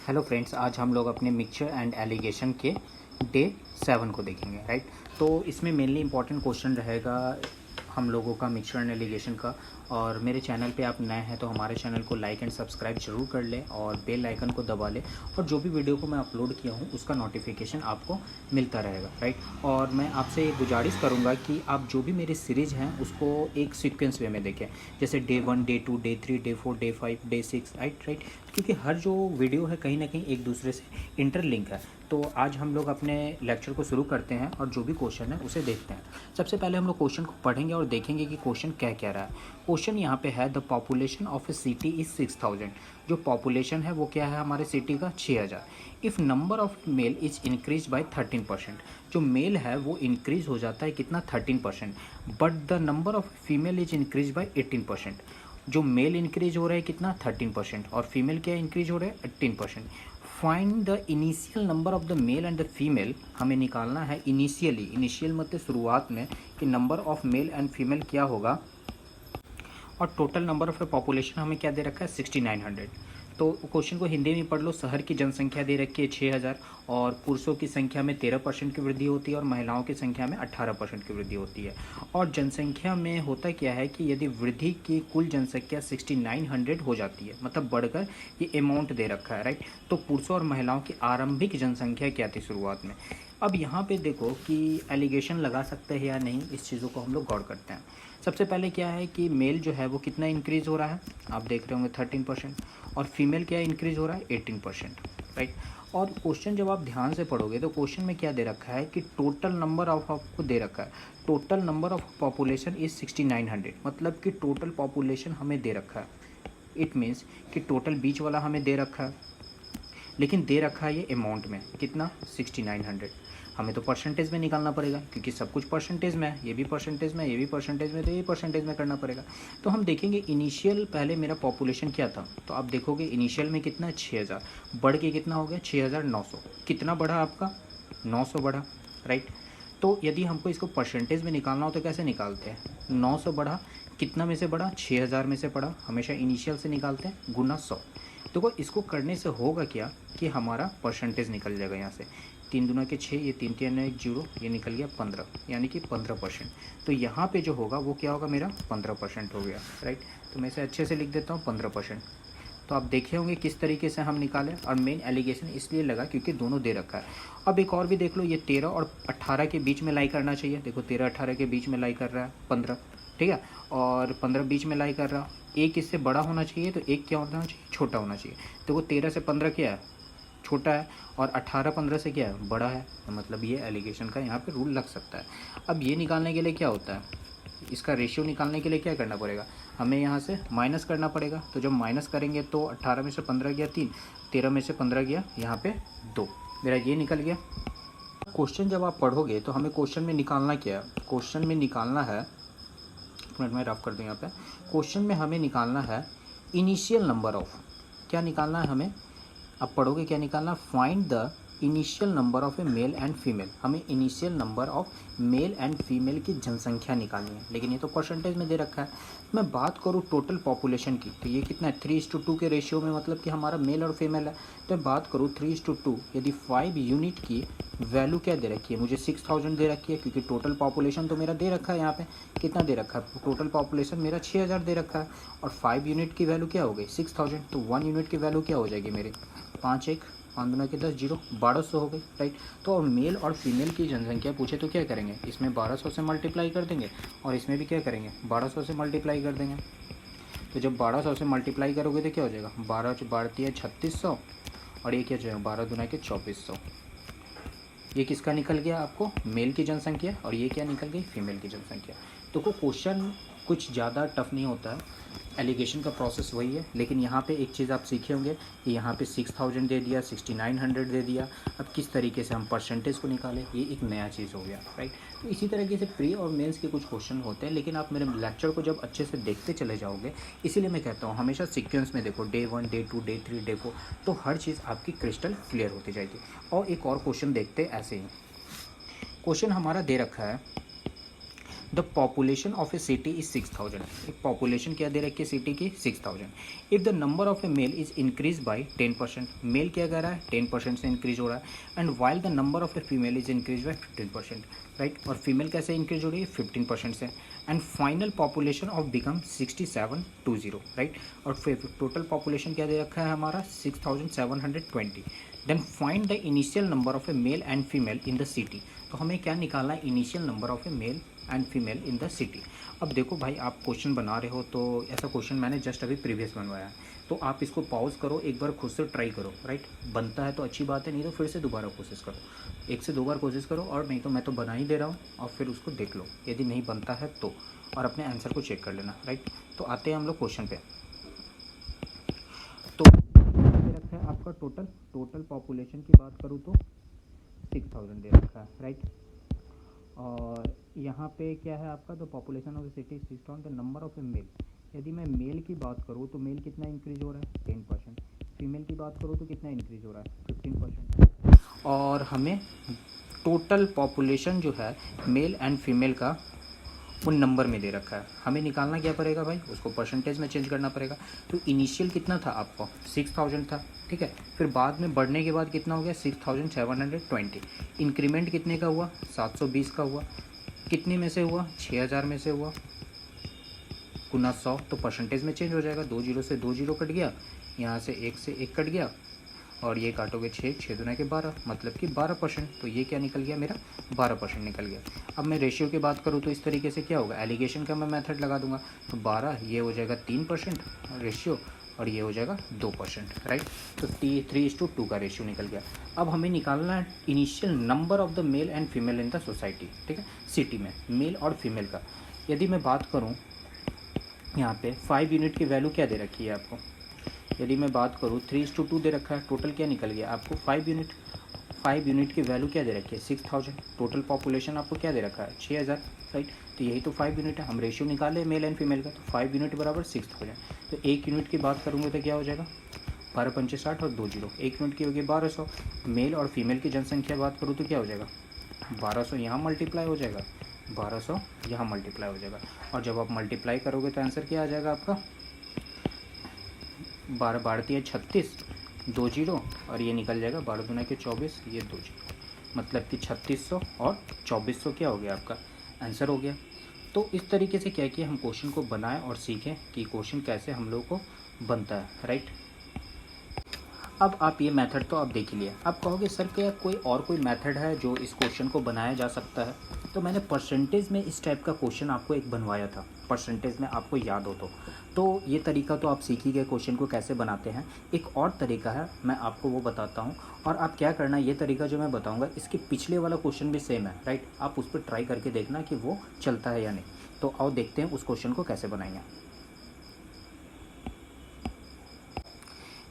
Hello friends, आज हम लोग अपने मिक्सचर एंड एलिगेशन के डे 7 को देखेंगे, राइट। तो इसमें मेनली इंपॉर्टेंट क्वेश्चन रहेगा हम लोगों का मिक्सचर एंड एलिगेशन का। और मेरे चैनल पे आप नए हैं तो हमारे चैनल को लाइक एंड सब्सक्राइब जरूर कर लें और बेल आइकन को दबा लें, और जो भी वीडियो को मैं अपलोड किया हूँ उसका नोटिफिकेशन आपको मिलता रहेगा, राइट। और मैं आपसे एक गुजारिश करूँगा कि आप जो भी मेरी सीरीज़ हैं उसको एक सीक्वेंस वे में देखें, जैसे day 1, day 2, day 3, day 4, day 5, day 6, right. क्योंकि हर जो वीडियो है कहीं ना कहीं एक दूसरे से इंटरलिंक है। तो आज हम लोग अपने लेक्चर को शुरू करते हैं और जो भी क्वेश्चन है उसे देखते हैं। सबसे पहले हम लोग क्वेश्चन को पढ़ेंगे और देखेंगे कि क्वेश्चन क्या कह रहा है। क्वेश्चन यहाँ पे है, the population of A city is 6000। जो पॉपुलेशन है वो क्या है हमारे सिटी का, 6000। If number of mail is increase by 13%। जो मेल है वो इंक्रीज हो जाता है कितना, 13%। But the number of female is increase by 18%। जो मेल इंक्रीज हो रहा है कितना, 13%, और फीमेल क्या इंक्रीज हो रहा है, 18%। Find the initial number of the male and the female. हमें निकालना है इनिशियली, इनिशियल मतलब शुरुआत में, कि number of male and female क्या होगा। और total number of A population हमें क्या दे रखा है, 6900। तो क्वेश्चन को हिंदी में पढ़ लो। शहर की जनसंख्या दे रखी है 6000, और पुरुषों की संख्या में 13% की वृद्धि होती है और महिलाओं की संख्या में 18% की वृद्धि होती है। और जनसंख्या में होता क्या है कि यदि वृद्धि की कुल जनसंख्या 6900 हो जाती है, मतलब बढ़कर ये अमाउंट दे रखा है, राइट। तो पुरुषों और महिलाओं की आरंभिक जनसंख्या क्या थी शुरुआत में। अब यहाँ पे देखो कि एलिगेशन लगा सकते हैं या नहीं, इस चीज़ों को हम लोग गौर करते हैं। सबसे पहले क्या है कि मेल जो है वो कितना इंक्रीज़ हो रहा है, आप देख रहे होंगे 13%, और फीमेल क्या इंक्रीज़ हो रहा है, 18%, राइट। और क्वेश्चन जब आप ध्यान से पढ़ोगे तो क्वेश्चन में क्या दे रखा है कि टोटल नंबर ऑफ आपको दे रखा है, total number of population is 6900, मतलब कि टोटल पॉपुलेशन हमें दे रखा है। इट मीन्स कि टोटल बीच वाला हमें दे रखा है, लेकिन दे रखा है ये अमाउंट में कितना, 6900। हमें तो परसेंटेज में निकालना पड़ेगा क्योंकि सब कुछ परसेंटेज में है, ये भी परसेंटेज में, ये भी परसेंटेज में, तो ये परसेंटेज में करना पड़ेगा। तो हम देखेंगे इनिशियल पहले मेरा पॉपुलेशन क्या था, तो आप देखोगे इनिशियल में कितना, 6000, बढ़ के कितना हो गया, 6900। कितना बढ़ा आपका, 900 बढ़ा, राइट। तो यदि हमको इसको परसेंटेज में निकालना हो तो कैसे निकालते हैं, 900 बढ़ा, कितना में से बढ़ा, 6000 में से बढ़ा, हमेशा इनिशियल से निकालते हैं, गुना 100। देखो इसको करने से होगा क्या कि हमारा परसेंटेज निकल जाएगा यहाँ से, 3 दूना के 6, ये 3 3 1 0, ये निकल गया 15, यानी कि 15%। तो यहाँ पे जो होगा वो क्या होगा, मेरा 15% हो गया, राइट। तो मैं इसे अच्छे से लिख देता हूँ, 15%। तो आप देखे होंगे किस तरीके से हम निकालें, और मेन एलिगेशन इसलिए लगा क्योंकि दोनों दे रखा है। अब एक और भी देख लो, ये 13 और 18 के बीच में लाई करना चाहिए। देखो 13-18 के बीच में लाई कर रहा है 15, ठीक है, और 15 बीच में लाई कर रहा। एक इससे बड़ा होना चाहिए, तो एक क्या होना चाहिए, छोटा होना चाहिए। देखो 13 से 15 क्या है, छोटा है, और 18-15 से क्या है, बड़ा है। तो मतलब ये एलिगेशन का यहाँ पे रूल लग सकता है। अब ये निकालने के लिए क्या होता है, इसका रेशियो निकालने के लिए क्या करना पड़ेगा, हमें यहाँ से माइनस करना पड़ेगा। तो जब माइनस करेंगे तो 18 में से 15 गया 3, 13 में से 15 गया यहाँ पे 2, मेरा ये निकल गया। क्वेश्चन जब आप पढ़ोगे तो हमें क्वेश्चन में निकालना क्या है, क्वेश्चन में निकालना है, एक मिनट में रफ कर दूँ यहाँ पे। क्वेश्चन में हमें निकालना है इनिशियल नंबर ऑफ, क्या निकालना है हमें, अब पढ़ोगे क्या निकालना, find the initial number of a male and female. हमें initial number of male and female की जनसंख्या निकालनी है, लेकिन ये तो परसेंटेज में दे रखा है। मैं बात करूँ टोटल पॉपुलेशन की, तो ये कितना है, 3:2 के रेशियो में, मतलब कि हमारा मेल और फीमेल है। तो मैं बात करूँ 3:2, यदि 5 यूनिट की वैल्यू क्या दे रखी है, मुझे 6000 दे रखी है, क्योंकि टोटल पॉपुलेशन तो मेरा दे रखा है यहाँ पे, कितना दे रखा है, टोटल पॉपुलेशन मेरा 6000 दे रखा है, और 5 यूनिट की वैल्यू क्या हो गई, 6000। तो 1 यूनिट की वैल्यू क्या हो जाएगी मेरी, 5 1 5 दूना के 10 0, 1200 हो गई, राइट। तो और मेल और फीमेल की जनसंख्या पूछे तो क्या करेंगे, इसमें 1200 से मल्टीप्लाई कर देंगे, और इसमें भी क्या करेंगे, 1200 से मल्टीप्लाई कर देंगे। तो जब 1200 से मल्टीप्लाई करोगे तो क्या हो जाएगा, 12 बढ़ती है 3600, और ये क्या जाएगा, 12 दूना के 2400। ये किसका निकल गया आपको, मेल की जनसंख्या, और ये क्या निकल गई, फीमेल की जनसंख्या। तो क्वेश्चन कुछ ज़्यादा टफ नहीं होता है, एलिगेशन का प्रोसेस वही है। लेकिन यहाँ पे एक चीज़ आप सीखे होंगे कि यहाँ पे 6000 दे दिया, 6900 दे दिया, अब किस तरीके से हम परसेंटेज को निकालें, ये एक नया चीज़ हो गया, राइट। तो इसी तरीके से प्री और मेंस के कुछ क्वेश्चन होते हैं, लेकिन आप मेरे लेक्चर को जब अच्छे से देखते चले जाओगे, इसीलिए मैं कहता हूँ हमेशा सीक्वेंस में देखो, डे 1, डे 2, डे 3, डे 4, तो हर चीज़ आपकी क्रिस्टल क्लियर होती जाएगी। और एक और क्वेश्चन देखते ऐसे ही, क्वेश्चन हमारा दे रखा है, the population of A city is 6000, एक पॉपुलेशन क्या दे रखी है सिटी की 6000। If the number of a male is increase by 10%, male क्या कर रहा है 10% से इंक्रीज हो रहा है, and while the number of a female is increase by 15%, right, और फीमेल कैसे इंक्रीज हो रही है 15% से, and final population of become 6720, right, और फिर टोटल पॉपुलेशन क्या दे रखा है हमारा 6720। Then find the initial number of a male and female in the city, तो हमें क्या निकालना है initial number of a male and female in the city. अब देखो भाई आप क्वेश्चन बना रहे हो तो ऐसा क्वेश्चन मैंने जस्ट अभी प्रीवियस बनवाया है, तो आप इसको पॉज करो, एक बार खुद से ट्राई करो, राइट, बनता है तो अच्छी बात है, नहीं तो फिर से दोबारा कोशिश करो, 1 से 2 बार कोशिश करो, और नहीं तो मैं तो बना ही दे रहा हूँ और फिर उसको देख लो, यदि नहीं बनता है तो, और अपने आंसर को चेक कर लेना, राइट। तो आते हैं हम लोग क्वेश्चन पे। तो दे रखा है आपका टोटल पॉपुलेशन की बात करूँ तो 6000 दे रखा है, राइट, और यहाँ पे क्या है आपका the population of the city 6000, the number of a male, यदि मैं मेल की बात करूँ तो मेल कितना इंक्रीज हो रहा है 10%, फीमेल की बात करूँ तो कितना इंक्रीज हो रहा है 15%, और हमें टोटल पॉपुलेशन जो है मेल एंड फीमेल का वो नंबर में दे रखा है, हमें निकालना क्या पड़ेगा भाई, उसको परसेंटेज में चेंज करना पड़ेगा। तो इनिशियल कितना था आपको 6000 था, ठीक है, फिर बाद में बढ़ने के बाद कितना हो गया 6720, इंक्रीमेंट कितने का हुआ 720 का हुआ, कितने में से हुआ 6000 में से हुआ, गुना 100, तो परसेंटेज में चेंज हो जाएगा, 2 जीरो से 2 जीरो कट गया, यहाँ से 1 से 1 कट गया, और ये काटोगे 6 दूना के 12, मतलब कि 12%, तो ये क्या निकल गया मेरा 12% निकल गया। अब मैं रेशियो की बात करूँ तो इस तरीके से क्या होगा, एलिगेशन का मैं मेथड लगा दूंगा, तो 12 ये हो जाएगा 3% रेशियो, और ये हो जाएगा 2%, राइट, तो 3:2 का रेशियो निकल गया। अब हमें निकालना है initial number of the mail and female in the society, ठीक है, सिटी में मेल और फीमेल का। यदि मैं बात करूँ यहाँ पे 5 यूनिट की वैल्यू क्या दे रखी है आपको, यदि मैं बात करूँ 3:2 दे रखा है, टोटल क्या निकल गया आपको 5 यूनिट की वैल्यू क्या दे रखी है 6000, टोटल पॉपुलेशन आपको क्या दे रखा है 6000, राइट, तो यही तो 5 यूनिट है, हम रेशियो निकाले मेल एंड फीमेल का, तो 5 यूनिट बराबर 6000, तो 1 यूनिट की बात करूँगा तो क्या हो जाएगा 12 पंचे 60 और 2 जीरो, 1 यूनिट की होगी 1200, मेल और फीमेल की जनसंख्या बात करूँ तो क्या हो जाएगा 1200 यहाँ मल्टीप्लाई हो जाएगा, 1200 यहाँ मल्टीप्लाई हो जाएगा, और जब आप मल्टीप्लाई करोगे तो आंसर क्या आ जाएगा आपका 12 12 36, 2 जीरो, और ये निकल जाएगा 12 दूना के 24, ये 2 जीरो, मतलब कि 3600 और 2400 क्या हो गया आपका आंसर हो गया। तो इस तरीके से क्या किया हम क्वेश्चन को बनाएं और सीखें कि क्वेश्चन कैसे हम लोग को बनता है, राइट। अब आप ये मेथड तो आप देख ही लिया, आप कहोगे सर क्या कोई मेथड है जो इस क्वेश्चन को बनाया जा सकता है, तो मैंने परसेंटेज में इस टाइप का क्वेश्चन आपको एक बनवाया था, परसेंटेज में आपको याद हो तो ये तरीका तो आप सीख ही गए क्वेश्चन को कैसे बनाते हैं। एक और तरीका है मैं आपको वो बताता हूँ, और आप क्या करना, ये तरीका जो मैं बताऊँगा इसके पिछले वाला क्वेश्चन भी सेम है, राइट, आप उस पर ट्राई करके देखना कि वो चलता है या नहीं। तो आओ देखते हैं उस क्वेश्चन को कैसे बनाएंगे।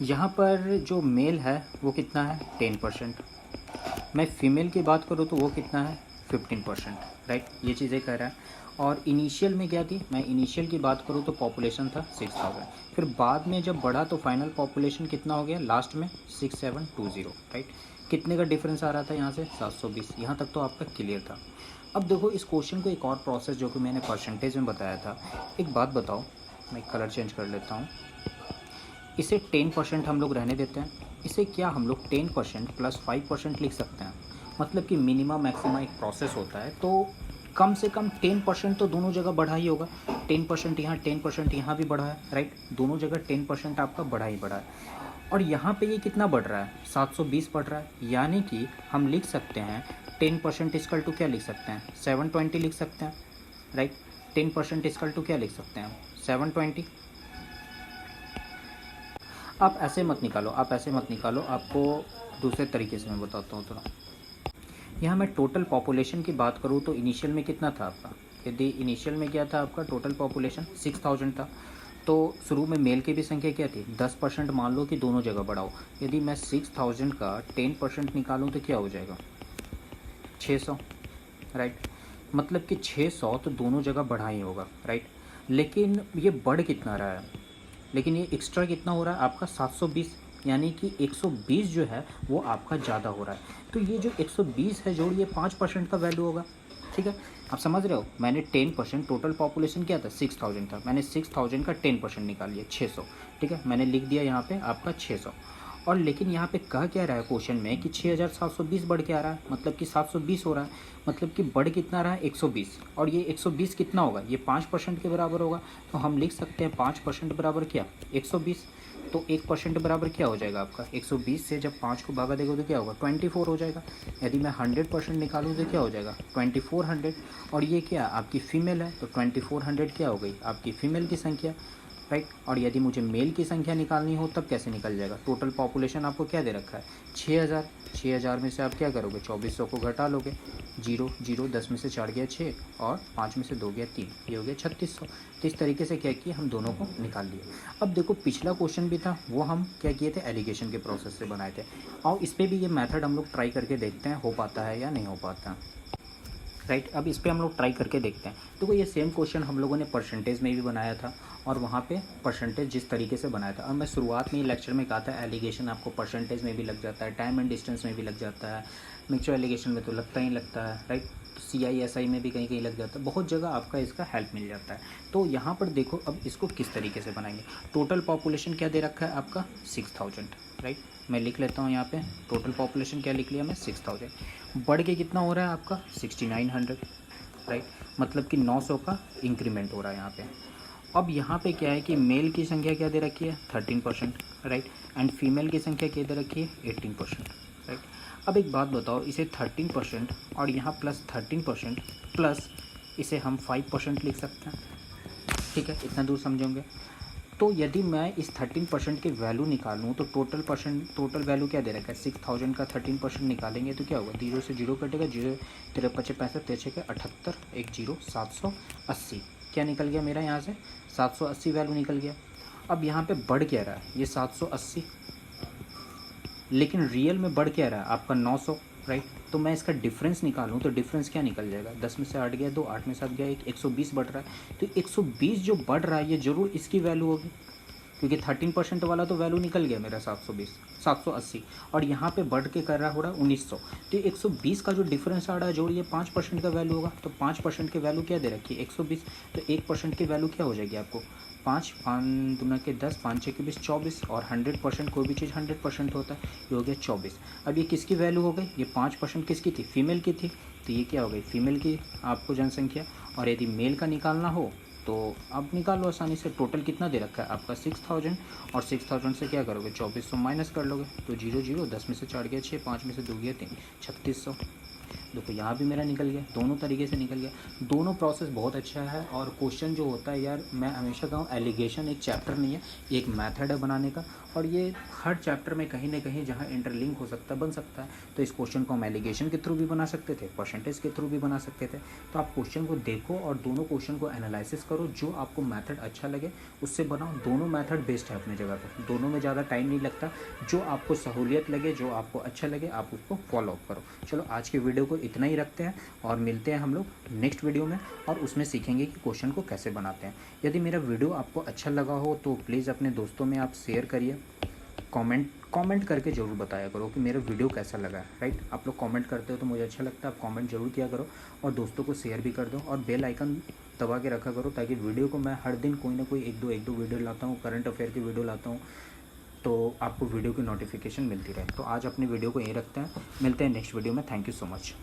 यहाँ पर जो मेल है वो कितना है 10%, मैं फीमेल की बात करूँ तो वो कितना है 15%, राइट, ये चीज़ें कह रहा है। और इनिशियल में क्या थी, मैं इनिशियल की बात करूँ तो पॉपुलेशन था 6000, फिर बाद में जब बढ़ा तो फाइनल पॉपुलेशन कितना हो गया लास्ट में 6720, राइट, कितने का डिफरेंस आ रहा था यहाँ से 720, यहाँ तक तो आपका क्लियर था। अब देखो इस क्वेश्चन को एक और प्रोसेस जो कि मैंने परसेंटेज में बताया था, एक बात बताओ, मैं कलर चेंज कर लेता हूँ, इसे 10% हम लोग रहने देते हैं, इसे क्या हम लोग 10% प्लस 5% लिख सकते हैं, मतलब कि मिनिमम मैक्सिमम एक प्रोसेस होता है, तो कम से कम 10% तो दोनों जगह बढ़ा ही होगा, 10% यहाँ 10% यहाँ भी बढ़ा है, राइट, दोनों जगह 10% आपका बढ़ा ही बढ़ा है। और यहाँ पे ये कितना बढ़ रहा है 720 बढ़ रहा है, यानी कि हम लिख सकते हैं 10% इक्वल टू क्या लिख सकते हैं 720 लिख सकते हैं, राइट, 10% इक्वल टू क्या लिख सकते हैं 720। आप ऐसे मत निकालो, आपको दूसरे तरीके से मैं बताता हूँ थोड़ा। यहाँ मैं टोटल पॉपुलेशन की बात करूँ तो इनिशियल में कितना था आपका, यदि इनिशियल में क्या था आपका टोटल पॉपुलेशन 6000 था, तो शुरू में मेल की भी संख्या क्या थी 10% मान लो कि दोनों जगह बढ़ाओ, यदि मैं 6000 का 10% निकालूँ तो क्या हो जाएगा 600, राइट, मतलब कि 600 तो दोनों जगह बढ़ा ही होगा, राइट, लेकिन ये बढ़ कितना रहा है, लेकिन ये एक्स्ट्रा कितना हो रहा है आपका 720, यानी कि 120 जो है वो आपका ज़्यादा हो रहा है, तो ये जो 120 है जोड़िए 5% का वैल्यू होगा, ठीक है, आप समझ रहे हो, मैंने 10%, टोटल पॉपुलेशन क्या था 6000 था, मैंने 6000 का 10% निकाल लिया 600। ठीक है, मैंने लिख दिया यहाँ पे आपका 600। और लेकिन यहाँ पे कह क्या रहा है क्वेश्चन में कि 6720 बढ़ के आ रहा है, मतलब कि 720 हो रहा है, मतलब कि बढ़ कितना रहा है 120। और ये 120 कितना होगा, ये 5% के बराबर होगा। तो हम लिख सकते हैं 5% बराबर क्या 120। तो 1% बराबर क्या हो जाएगा आपका 120 से जब 5 को भागा देगा तो क्या होगा 24 हो जाएगा। यदि मैं 100% निकालूँ तो क्या हो जाएगा 2400। और ये क्या आपकी फ़ीमेल है, तो 2400 क्या हो गई आपकी फ़ीमेल की संख्या, राइट। और यदि मुझे मेल की संख्या निकालनी हो तब कैसे निकल जाएगा, टोटल पॉपुलेशन आपको क्या दे रखा है 6000। 6000 में से आप क्या करोगे 2400 को घटा लोगे, 0 0 10 में से 4 गया 6 और 5 में से 2 गया 3, ये हो गया 3600। तो इस तरीके से क्या किया हम दोनों को निकाल लिए। अब देखो पिछला क्वेश्चन भी था, वो हम क्या किए थे एलिगेशन के प्रोसेस से बनाए थे, और इस पर भी ये मेथड हम लोग ट्राई करके देखते हैं हो पाता है या नहीं हो पाता, राइट। अब इस पर हम लोग ट्राई करके देखते हैं। देखो ये सेम क्वेश्चन हम लोगों ने परसेंटेज में भी बनाया था, और वहाँ पे परसेंटेज जिस तरीके से बनाया था, और मैं शुरुआत में ही लेक्चर में कहा था एलिगेशन आपको परसेंटेज में भी लग जाता है, टाइम एंड डिस्टेंस में भी लग जाता है, मिक्सचर एलिगेशन में तो लगता ही लगता है, राइट। CISI में भी कहीं कहीं लग जाता है, बहुत जगह आपका इसका हेल्प मिल जाता है। तो यहाँ पर देखो अब इसको किस तरीके से बनाएंगे। टोटल पॉपुलेशन क्या दे रखा है आपका 6000, राइट। मैं लिख लेता हूँ यहाँ पे टोटल पॉपुलेशन क्या लिख लिया मैं 6000। बढ़ के कितना हो रहा है आपका 6900, राइट। मतलब कि 900 का इंक्रीमेंट हो रहा है यहाँ पे। अब यहाँ पे क्या है कि मेल की संख्या क्या दे रखी है 13%, राइट। एंड फीमेल की संख्या क्या दे रखी है 18%, राइट। अब एक बात बताओ, इसे 13% और यहाँ प्लस 13% प्लस इसे हम 5% लिख सकते हैं, ठीक है, इतना दूर समझोगे। तो यदि मैं इस 13% की वैल्यू निकालूँ तो टोटल वैल्यू क्या दे रखा है 6000 का 13% निकालेंगे तो क्या होगा, 0 से 0 कटेगा, 0 तेरह पचे 65 तेरह के 78 1 0 780। क्या निकल गया मेरा यहाँ से 780 वैल्यू निकल गया। अब यहाँ पे बढ़ क्या रहा है ये 780, लेकिन रियल में बढ़ क्या रहा है आपका 900, राइट। तो मैं इसका डिफरेंस निकालूं तो डिफरेंस क्या निकल जाएगा, 10 में से 8 गया 2, 8 में 7 गया 1, 120 बढ़ रहा है। तो 120 जो बढ़ रहा है ये ज़रूर इसकी वैल्यू होगी, क्योंकि 13% वाला तो वैल्यू निकल गया मेरा 780, और यहाँ पे बढ़ के कर रहा हो रहा है 1900। तो 120 का जो डिफरेंस आ रहा है जोड़िए 5% का वैल्यू होगा, तो 5% की वैल्यू क्या दे रखी है 120। तो 1% की वैल्यू क्या हो जाएगी आपको 5 5 दूना के 10 5 6 के 20 24, और 100% कोई भी चीज़ 100% होता है, ये हो गया 24। अब ये किसकी वैल्यू हो गई, ये 5% किसकी थी फीमेल की थी, तो ये क्या हो गई फीमेल की आपको जनसंख्या। और यदि मेल का निकालना हो तो आप निकालो आसानी से। टोटल कितना दे रखा है आपका 6000, और 6000 से क्या करोगे 2400 माइनस कर लोगे, तो 0 0 10 में से 4 गया 6, 5 में से 2 गया 3, 3600। देखो यहाँ भी मेरा निकल गया, दोनों तरीके से निकल गया। दोनों प्रोसेस बहुत अच्छा है। और क्वेश्चन जो होता है यार, मैं हमेशा कहूँ एलिगेशन एक चैप्टर नहीं है, एक मेथड है बनाने का, और ये हर चैप्टर में कहीं ना कहीं जहाँ इंटरलिंक हो सकता है बन सकता है। तो इस क्वेश्चन को हम एलिगेशन के थ्रू भी बना सकते थे, परसेंटेज के थ्रू भी बना सकते थे। तो आप क्वेश्चन को देखो और दोनों क्वेश्चन को एनालिसिस करो, जो आपको मेथड अच्छा लगे उससे बनाओ। दोनों मेथड बेस्ट है अपनी जगह पर, दोनों में ज़्यादा टाइम नहीं लगता। जो आपको सहूलियत लगे, जो आपको अच्छा लगे, आप उसको फॉलो अप करो। चलो आज के वीडियो को इतना ही रखते हैं, और मिलते हैं हम लोग नेक्स्ट वीडियो में, और उसमें सीखेंगे कि क्वेश्चन को कैसे बनाते हैं। यदि मेरा वीडियो आपको अच्छा लगा हो तो प्लीज़ अपने दोस्तों में आप शेयर करिए, कमेंट करके ज़रूर बताया करो कि मेरा वीडियो कैसा लगा, राइट। आप लोग कमेंट करते हो तो मुझे अच्छा लगता है, आप कमेंट जरूर किया करो, और दोस्तों को शेयर भी कर दो, और बेल आइकन दबा के रखा करो, ताकि वीडियो को मैं हर दिन कोई ना कोई एक दो वीडियो लाता हूँ, करंट अफेयर की वीडियो लाता हूँ, तो आपको वीडियो की नोटिफिकेशन मिलती रहे। तो आज अपनी वीडियो को यहीं रखते हैं, मिलते हैं नेक्स्ट वीडियो में। Thank you so much.